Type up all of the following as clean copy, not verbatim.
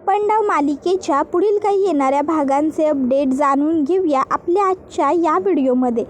लपंडाव मालिकेच्या पुढील काही येणाऱ्या भागांचे अपडेट जाणून घेऊया आपल्या आजच्या या व्हिडिओमध्ये.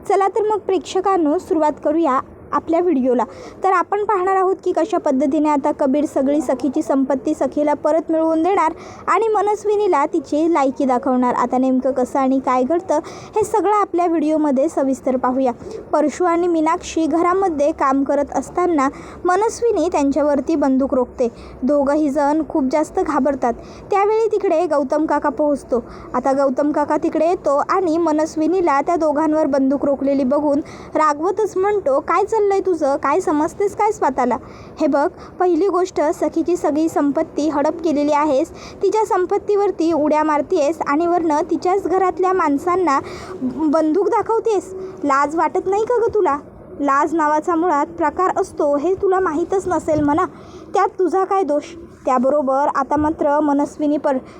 चला तर मग प्रेक्षकांनो सुरुवात करूया आपल्या व्हिडिओला. तर आपण पाहणार आहोत की कशा पद्धतीने आता कबीर सगळी सखीची संपत्ती सखीला परत मिळवून देणार आणि मनस्विनीला तिची लायकी दाखवणार. आता नेमकं कसं आणि काय घडतं हे सगळं आपल्या व्हिडिओमध्ये सविस्तर पाहूया. परशू आणि मीनाक्षी घरामध्ये काम करत असताना मनस्विनी त्यांच्यावरती बंदूक रोखते. दोघंही जण खूप जास्त घाबरतात. त्यावेळी तिकडे गौतम काका पोहोचतो. आता गौतम काका तिकडे येतो आणि मनस्विनीला त्या दोघांवर बंदूक रोखलेली बघून रागवतच म्हणतो, काय चाललंय तुझं? काय समजतेस काय स्वतःला? हे बघ, पहिली गोष्ट सखीची सगळी संपत्ती हडप केलेली आहेस, तिच्या संपत्तीवरती उड्या मारतेस आणि वरनं तिच्याच घरातल्या माणसांना बंदूक दाखवतेस. लाज वाटत नाही का गं तुला? लाज नावाचा मुळात प्रकार असतो हे तुला माहीतच नसेल म्हणा. त्यात तुझा काय दोष? त्याबरोबर आता मात्र मनस्विनी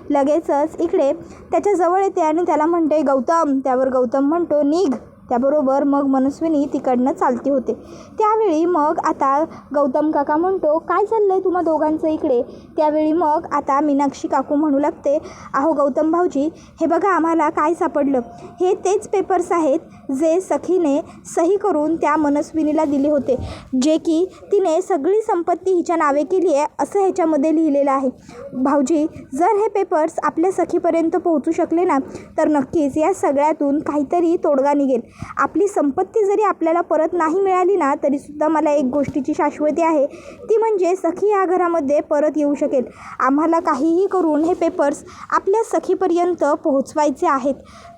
लगेचच इकडे त्याच्या जवळ येते आणि त्याला म्हणते गौतम. त्यावर गौतम म्हणतो निघ. त्याबरोबर मग मनस्विनी तिकडनं चालती होते. त्यावेळी मग आता गौतम काका म्हणतो, काय चाललंय तुम्हा दोघांचं इकडे? त्यावेळी मग आता मीनाक्षी काकू म्हणू लागते, अहो गौतम भाऊजी, हे बघा आम्हाला काय सापडलं. हे तेच पेपर्स आहेत जे सखीने सही करून त्या मनस्विनीला दिले होते, जे की तिने सगळी संपत्ती हिच्या नावे केली आहे असं ह्याच्यामध्ये लिहिलेलं आहे. भाऊजी, जर हे पेपर्स आपल्या सखीपर्यंत पोहोचू शकले ना तर नक्कीच या सगळ्यातून काहीतरी तोडगा निघेल. आपली संपत्ती जरी आपल्याला परत नाही मिळाली ना तरीसुद्धा मला एक गोष्टीची शाश्वती आहे, ती म्हणजे सखी या घरामध्ये परत येऊ शकेल. आम्हाला काहीही करून हे पेपर्स आपल्या सखीपर्यंत पोहोचवायचे आहेत.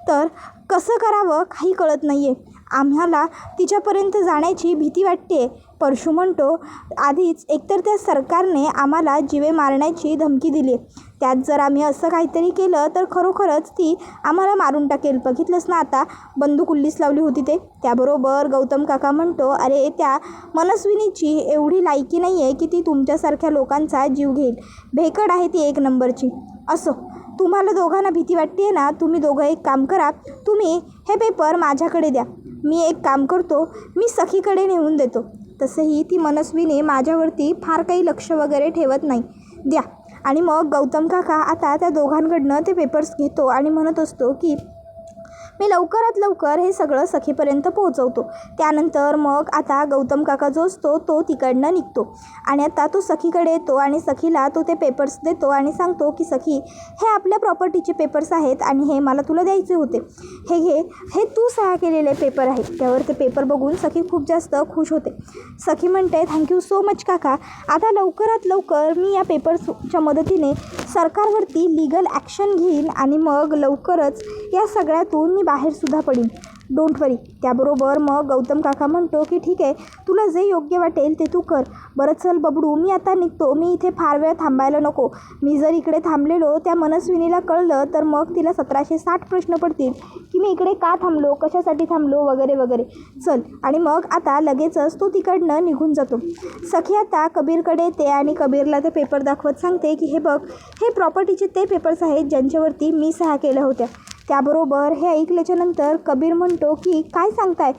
तर कसं करावं काही कळत नाही आहे. आम्हाला तिच्यापर्यंत जाण्याची भीती वाटते. परशू म्हणतो, आधीच एकतर त्या सरकारने आम्हाला जीवे मारण्याची धमकी दिली आहे. त्यात जर आम्ही असं काहीतरी केलं तर खरोखरच ती आम्हाला मारून टाकेल. बघितलंच ना आता बंदूक उल्लीस लावली होती ते. त्याबरोबर गौतम काका म्हणतो, अरे त्या मनस्विनीची एवढी लायकी नाही आहे की ती तुमच्यासारख्या लोकांचा जीव घेईल. भेकड आहे ती एक नंबरची. असो, तुम्हाला दोघांना भीती वाटते ना, तुम्ही दोघं एक काम करा, तुम्ही हे पेपर माझ्याकडे द्या. मी एक काम करतो, मी सखीकडे नेऊन देतो. तसंही ती मनस्विनी माझ्यावरती फार काही लक्ष वगैरे ठेवत नाही. द्या. आणि मग गौतम काका आता त्या दोघांकडनं ते पेपर्स घेतो आणि म्हणत असतो की मी लवकरात लवकर हे सगळं सखीपर्यंत पोहोचवतो. त्यानंतर मग आता गौतम काका जो असतो तो तिकडनं निघतो आणि आता तो सखीकडे येतो आणि सखीला तो ते पेपर्स देतो आणि सांगतो की सखी, हे आपल्या प्रॉपर्टीचे पेपर्स आहेत आणि हे मला तुला द्यायचे होते. हे घे, हे तू सह्या केलेले पेपर आहेत. त्यावर ते पेपर बघून सखी खूप जास्त खुश होते. सखी म्हणते, थँक्यू सो मच काका. आता लवकरात लवकर मी या पेपर्सच्या मदतीने सरकारवरती लीगल ॲक्शन घेईन आणि मग लवकरच या सगळ्यातून मी बाहेरसुद्धा पडीन. डोंट वरी. त्याबरोबर मग गौतम काका म्हणतो की ठीक आहे, तुला जे योग्य वाटेल ते तू कर. बरं चल बबडू, मी आता निघतो. मी इथे फार वेळ थांबायला नको. मी जर इकडे थांबलेलो त्या मनस्विनीला कळलं तर मग तिला 1760 प्रश्न पडतील की मी इकडे का थांबलो, कशासाठी थांबलो वगैरे वगैरे. चल. आणि मग आता लगेचच तो तिकडनं निघून जातो. सखी आता कबीरकडे येते आणि कबीरला ते पेपर दाखवत सांगते की हे बघ, हे प्रॉपर्टीचे ते पेपर्स आहेत ज्यांच्यावरती मी सह्या केल्या होत्या. त्याबरोबर हे ऐकल्याच्यानंतर कबीर म्हणतो की काय सांगताय,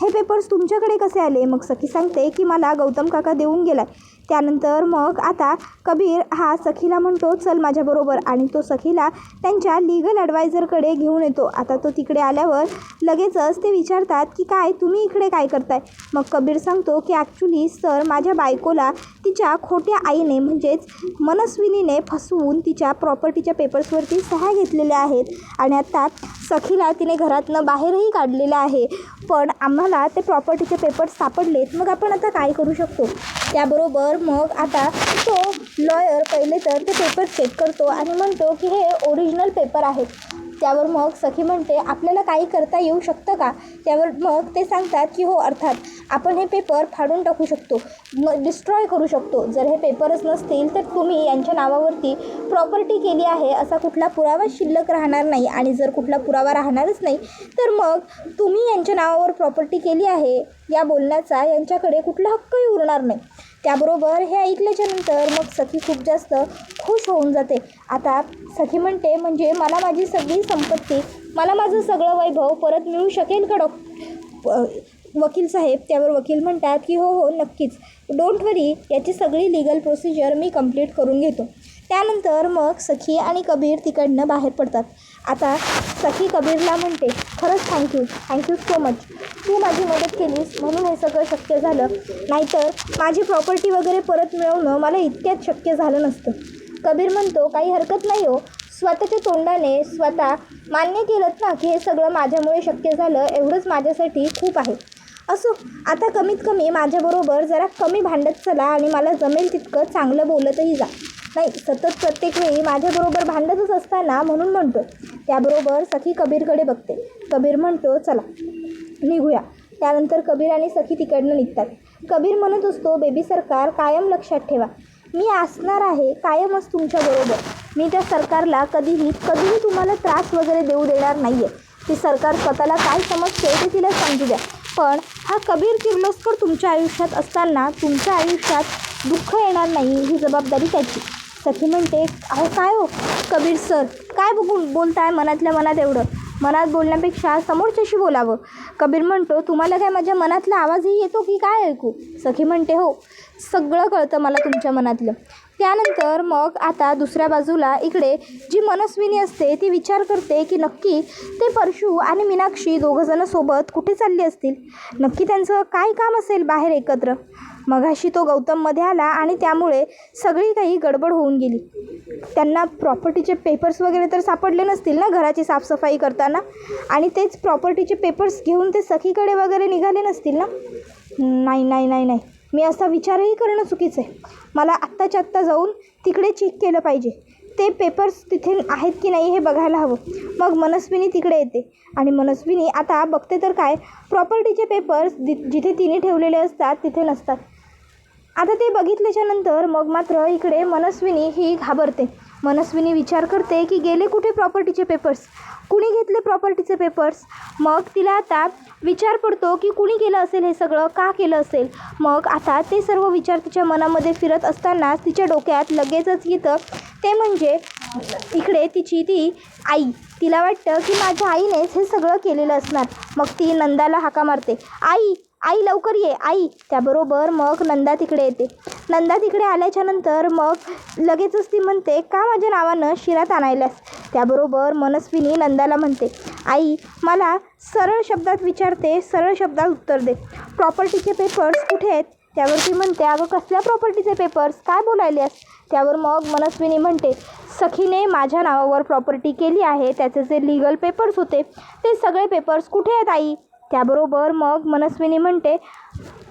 हे पेपर्स तुमच्याकडे कसे आले? मग सखी सांगते की मला गौतम काका देऊन गेला. त्यानंतर मग आता कबीर हा सखीला म्हणतो चल माझ्याबरोबर आणि तो सखीला त्यांच्या लीगल ॲडवायझरकडे घेऊन येतो. आता तो तिकडे आल्यावर लगेचच ते विचारतात की काय तुम्ही इकडे काय करताय? मग कबीर सांगतो की ॲक्च्युली सर, माझ्या बायकोला तिच्या खोट्या आईने म्हणजेच मनस्विनीने फसवून तिच्या प्रॉपर्टीच्या पेपर्सवरती सह्या घेतलेल्या आहेत आणि आता सखीला तिने घरातनं बाहेरही काढलेलं आहे. पण आम्हाला ते प्रॉपर्टीचे पेपर्स सापडलेत. मग आपण आता काय करू शकतो? त्याबरोबर मग आता तो लॉयर पहिले तर ते पेपर चेक करतो आणि म्हणतो की हे ओरिजिनल पेपर आहेत. त्यावर मग सखी म्हणते, आपल्याला काही करता येऊ शकतं का? त्यावर मग ते सांगतात की हो, अर्थात आपण हे पेपर फाडून टाकू शकतो, डिस्ट्रॉय करू शकतो. जर हे पेपरच नसतील तर तुम्ही यांच्या नावावरती प्रॉपर्टी केली आहे असा कुठला पुरावा शिल्लक राहणार नाही आणि जर कुठला पुरावा राहणारच नाही तर मग तुम्ही यांच्या नावावर प्रॉपर्टी केली आहे या बोलण्याचा यांच्याकडे कुठला हक्कही उरणार नाही. त्याबरोबर हे ऐकल्याच्यानंतर मग सखी खूप जास्त खुश होऊन जाते. आता सखी म्हणते, म्हणजे मला माझी सगळी संपत्ती, मला माझं सगळं वैभव परत मिळू शकेल का वकील साहेब? त्यावर वकील म्हणतात की हो हो नक्कीच, डोंट वरी, याची सगळी लीगल प्रोसिजर मी कंप्लीट करून घेतो. त्यानंतर मग सखी आणि कबीर तिकडनं बाहेर पडतात. आता सखी कबीरला म्हणते, खरंच थँक्यू सो मच. तू माझी मदत केलीस म्हणून हे सगळं शक्य झालं, नाहीतर माझी प्रॉपर्टी वगैरे परत मिळवणं मला इतक्यात शक्य झालं नसतं. कबीर म्हणतो, काही हरकत नाही हो, स्वतःच्या तोंडाने स्वतः मान्य केलं ना की हे सगळं माझ्यामुळे शक्य झालं, एवढंच माझ्यासाठी खूप आहे. असो, आता कमीत कमी माझ्याबरोबर जरा कमी भांडत चला आणि मला जमेल तितकं चांगलं बोलतही जा. नाही, सतत प्रत्येक वेळी माझ्याबरोबर भांडतच असताना म्हणून म्हणतो. त्याबरोबर सखी कबीरकडे बघते. कबीर म्हणतो, चला निघूया. त्यानंतर कबीर आणि सखी तिकडनं निघतात. कबीर म्हणत असतो, बेबी सरकार, कायम लक्षात ठेवा, मी असणार आहे कायमच तुमच्याबरोबर. मी त्या सरकारला कधीही तुम्हाला त्रास वगैरे देऊ देणार नाही आहे. ती सरकार स्वतःला काय समजते ते तिला समजू द्या, पण हा कबीर किर्लोस्कर तुमच्या आयुष्यात असताना तुमच्या आयुष्यात दुःख येणार नाही, ही जबाबदारी त्याची. सखी म्हणते, अहो काय हो कबीर सर, काय बोलताय मनातल्या मनात एवढं? मनात बोलण्यापेक्षा समोरच्याशी बोलावं. कबीर म्हणतो, तुम्हाला काय माझ्या मनातला आवाजही येतो की काय ऐकू? सखी म्हणते, हो, सगळं कळतं मला तुमच्या मनातलं. त्यानंतर मग आता दुसऱ्या बाजूला इकडे जी मनस्विनी असते ती विचार करते की नक्की ते परशू आणि मीनाक्षी दोघंजणं सोबत कुठे चालले असतील, नक्की त्यांचं काय काम असेल बाहेर एकत्र. मगाशी तो गौतममध्ये आला आणि त्यामुळे सगळी काही गडबड होऊन गेली. त्यांना प्रॉपर्टीचे पेपर्स वगैरे तर सापडले नसतील ना घराची साफसफाई करताना, आणि तेच प्रॉपर्टीचे पेपर्स घेऊन ते सखीकडे वगैरे निघाले नसतील ना. नाही, मी असा विचारही करणं चुकीचं आहे. मला आत्ताच्या आत्ता जाऊन तिकडे चेक केलं पाहिजे, ते पेपर्स तिथे आहेत की नाही हे बघायला हवं. मग मनस्विनी तिकडे येते आणि मनस्विनी आता बघते तर काय, प्रॉपर्टीचे पेपर्स जिथे तिने ठेवलेले असतात तिथे नसतात. आता ते बघितल्याच्या नंतर मग मात्र इकडे मनस्विनी ही घाबरते. मनस्विनी विचार करते की गेले कुठे प्रॉपर्टीचे पेपर्स, कुणी घेतले प्रॉपर्टीचे पेपर्स. मग तिला आता विचार पडतो की कुणी केलं असेल हे सगळं, का केलं असेल. मग आता ते सर्व विचार तिच्या मनामध्ये फिरत असताना तिच्या डोक्यात लगेचच येतं ते म्हणजे इकडे तिची ती आई. तिला वाटतं की माझ्या आईनेच हे सगळं केलेलं असणार. मग ती नंदाला हाका मारते, आई लवकर ये आई. त्याबरोबर मग नंदा तिकडे येते. नंदा तिकडे आल्याच्या नंतर मग लगेचच ती म्हणते, का माझ्या नावानं शिरात आणायलास. त्याबरोबर मनस्विनी नंदाला म्हणते, आई मला सरळ शब्दात विचारते, सरळ शब्दात उत्तर दे, प्रॉपर्टीचे पेपर्स कुठे आहेत. त्यावर ती म्हणते, अगं कसल्या प्रॉपर्टीचे पेपर्स, काय बोलायल्यास. त्यावर मग मनस्विनी म्हणते, सखीने माझ्या नावावर प्रॉपर्टी केली आहे, त्याचे जे लीगल पेपर्स होते ते सगळे पेपर्स कुठे आहेत आई. त्याबरोबर मग मनस्विनी म्हणते,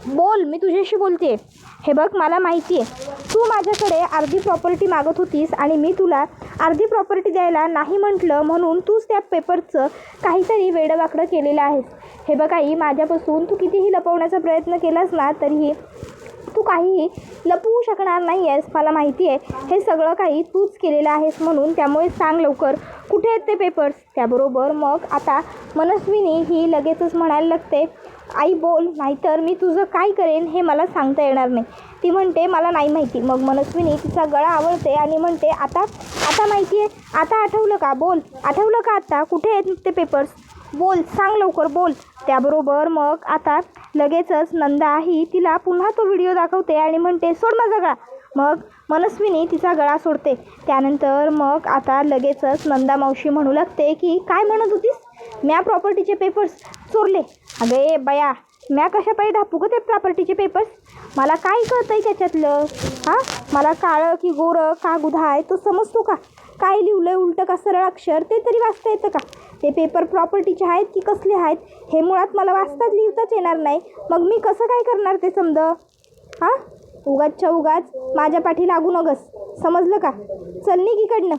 बोल, मी तुझ्याशी बोलते. हे बघ, मला माहिती आहे तू माझ्याकडे अर्धी प्रॉपर्टी मागत होतीस आणि मी तुला अर्धी प्रॉपर्टी द्यायला नाही म्हटलं म्हणून तूच त्या पेपरचं काहीतरी वेडंवाकडं केलेलं आहेस. हे बघ आई, माझ्यापासून तू कितीही लपवण्याचा प्रयत्न केलास ना तरीही तू काहीही लपवू शकणार नाही आहेस. मला माहिती आहे हे सगळं काही तूच केलेलं आहेस म्हणून, त्यामुळे सांग लवकर कुठे आहेत ते पेपर्स. त्याबरोबर मग आता मनस्विनी ही लगेचच म्हणायला लागते, आई बोल, नाहीतर मी तुझं काय करेन हे मला सांगता येणार नाही. ती म्हणते, मला नाही माहिती. मग मनस्विनी तिचा गळा आवळते आणि म्हणते, आता माहिती आहे, आता आठवलं का, बोल, आठवलं का आता, कुठे आहेत ते पेपर्स, बोल, सांग लवकर, बोल. त्याबरोबर मग आता लगेचच नंदा ही तिला पुन्हा तो व्हिडिओ दाखवते आणि म्हणते, सोड माझा गळा. मग मनस्विनी तिचा गळा सोडते. त्यानंतर मग आता लगेचच नंदा मावशी म्हणू लागते की काय म्हणत होतीस, म्या प्रॉपर्टीचे पेपर्स चोरले. अगे बया, म्या कशा पाहिजे ढापू ते प्रॉपर्टीचे पेपर्स, मला काय कळतं आहे त्याच्यातलं. मला काळं की गोरं का गुधा आहे तो समजतो का, काय लिहिलं उलटं का सरळ अक्षर ते तरी वाचता येतं का. ते पेपर प्रॉपर्टीचे आहेत की कसले आहेत हे मुळात मला वाचताच लिहिताच येणार नाही. मग मी कसं काय करणार ते समज. उगाचच्या उगाच माझ्या पाठी लागू नगस, समजलं का. चल निघीकडनं,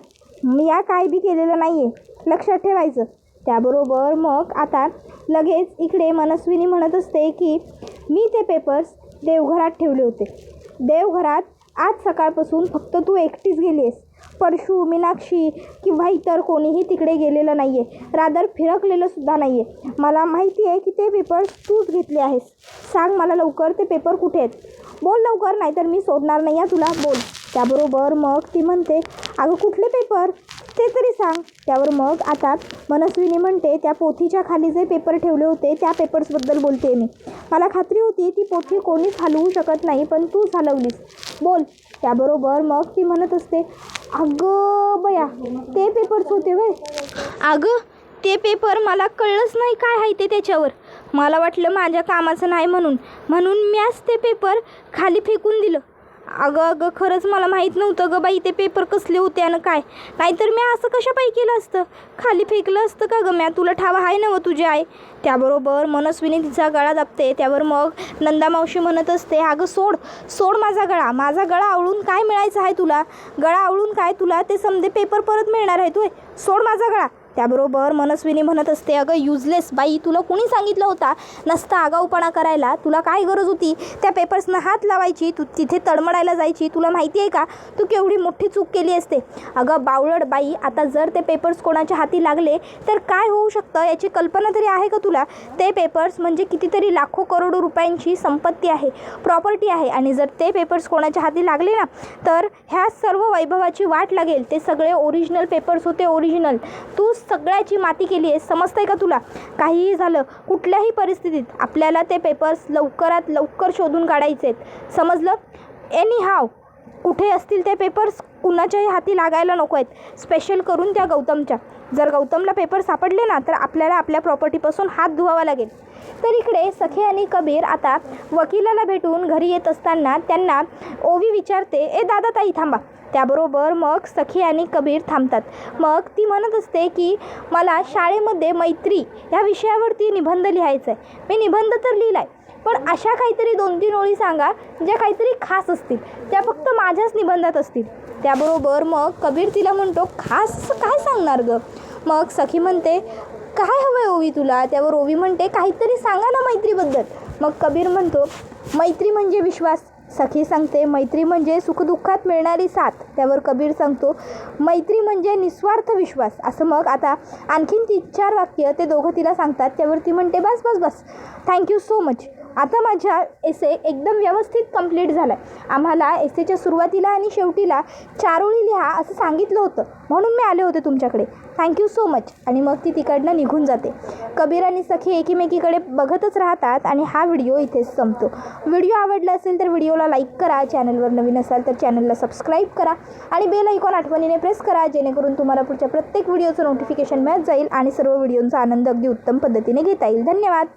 मी या काय बी केलेलं नाही आहे, लक्षात ठेवायचं. त्याबरोबर मग आता लगेच इकडे मनस्विनी म्हणत असते की मी ते पेपर्स देवघरात ठेवले होते. देवघरात आज सकाळपासून फक्त तू एकटीच गेली आहेस. परशू, मीनाक्षी किंवा इतर कोणीही तिकडे गेलेलं नाही आहे, रादर फिरकलेलं सुद्धा नाही आहे. मला माहिती आहे की ते पेपर्स तूच घेतले आहेस. सांग मला लवकर ते पेपर कुठे आहेत, बोल लवकर, नाहीतर मी सोडणार नाही तुला, बोल. त्याबरोबर मग ती म्हणते, अगं कुठले पेपर ते तरी सांग. त्यावर मग आता मनस्विनी म्हणते, त्या पोथीच्या खाली जे पेपर ठेवले होते त्या पेपर्सबद्दल बोलते मी. मला खात्री होती ती पोथी कोणीच हलवू शकत नाही, पण तूच हलवलीस, बोल. त्याबरोबर मग ती म्हणत असते, अगं बया, ते पेपर्स होते व्हय. अगं ते पेपर मला कळलंच नाही काय आहे ते त्याच्यावर. मला वाटलं माझ्या कामाचं नाही म्हणून मीच ते पेपर खाली फेकून दिलं. अगं खरंच मला माहीत नव्हतं गं बाई ते पेपर कसले होते आणि काय. नाहीतर मी असं कशापायी केलं असतं, खाली फेकलं असतं का गं. तुला ठावा आहे ना व तुझी आई. त्याबरोबर मनस्विनी तिचा गळा दाबते. त्यावर मग नंदा मावशी म्हणत असते, अगं सोड माझा गळा आवळून काय मिळायचं आहे तुला. गळा आवळून काय तुला ते समजे पेपर परत मिळणार आहे. तू सोड माझा गळा. त्याबरोबर मनस्विनी म्हणत असते, अगं युजलेस बाई, तुला कुणी सांगितलं होता नसता आगाऊपणा करायला. तुला काय गरज होती त्या पेपर्सनं हात लावायची, तू तिथे तडमडायला जायची. तुला माहिती आहे का तू केवढी मोठी चूक केली असते. अगं बावळट बाई, आता जर ते पेपर्स कोणाच्या हाती लागले तर काय होऊ शकतं याची कल्पना तरी आहे का तुला. ते पेपर्स म्हणजे कितीतरी लाखो करोडो रुपयांची संपत्ती आहे, प्रॉपर्टी आहे. आणि जर ते पेपर्स कोणाच्या हाती लागले ना तर ह्या सर्व वैभवाची वाट लागेल. ते सगळे ओरिजिनल पेपर्स होते, ओरिजिनल. तू सगळ्याची माती केली आहे, समजतंय का तुला. काहीही झालं कुठल्याही परिस्थितीत आपल्याला ते पेपर्स लवकरात लवकर शोधून काढायचे आहेत, समजलं. एनी हाव कुठे असतील ते पेपर्स कुणाच्याही हाती लागायला नको आहेत, स्पेशल करून त्या गौतमच्या. जर गौतमला पेपर सापडले ना तर आपल्याला आपल्या प्रॉपर्टीपासून हात धुवावा लागेल. तर इकडे सखी आणि कबीर आता वकिलाला भेटून घरी येत असताना त्यांना ओवी विचारते, ए दादा ताई थांबा. त्याबरोबर मग सखी आणि कबीर थांबतात. मग ती म्हणत असते की मला शाळेमध्ये मैत्री या विषयावरती निबंध लिहायचा आहे. मी निबंध तर लिहिला आहे, पण अशा काहीतरी 2-3 ओळी सांगा ज्या काहीतरी खास असतील, त्या फक्त माझ्याच निबंधात असतील. त्याबरोबर मग कबीर तिला म्हणतो, खास काय सांगणार गं. मग सखी म्हणते, काय हवं आहे ओवी तुला. त्यावर ओवी म्हणते, काहीतरी सांगा ना मैत्रीबद्दल. मग कबीर म्हणतो, मैत्री म्हणजे विश्वास. सखी सांगते, मैत्री म्हणजे सुखदुःखात मिळणारी साथ. त्यावर कबीर सांगतो, मैत्री म्हणजे निस्वार्थ विश्वास. असं मग आता आणखीन 3-4 वाक्य ते दोघं तिला सांगतात. त्यावर ती म्हणते, बस थँक्यू सो मच. आता माझ्या एसे एकदम व्यवस्थित कंप्लीट झाला आहे. आम्हाला एसेच्या सुरुवातीला आणि शेवटीला 4 ओळी लिहा असं सांगितलं होतं, म्हणून मी आले होते तुमच्याकडे. Thank you so much. आणि मग ती तिकडनं निघून जाते. कबीर आणि सखी एकीमेकीकडे बघतच राहतात आणि हा व्हिडिओ इथेच संपतो. व्हिडिओ आवडला असेल तर व्हिडिओला लाईक करा, चॅनलवर नवीन असाल तर चॅनलला सबस्क्राईब करा आणि बेल आयकॉन आठवणीने प्रेस करा, जेणेकरून तुम्हाला पुढच्या प्रत्येक व्हिडिओचं नोटिफिकेशन मिळत जाईल आणि सर्व व्हिडिओंचा आनंद अगदी उत्तम पद्धतीने घेता येईल. धन्यवाद.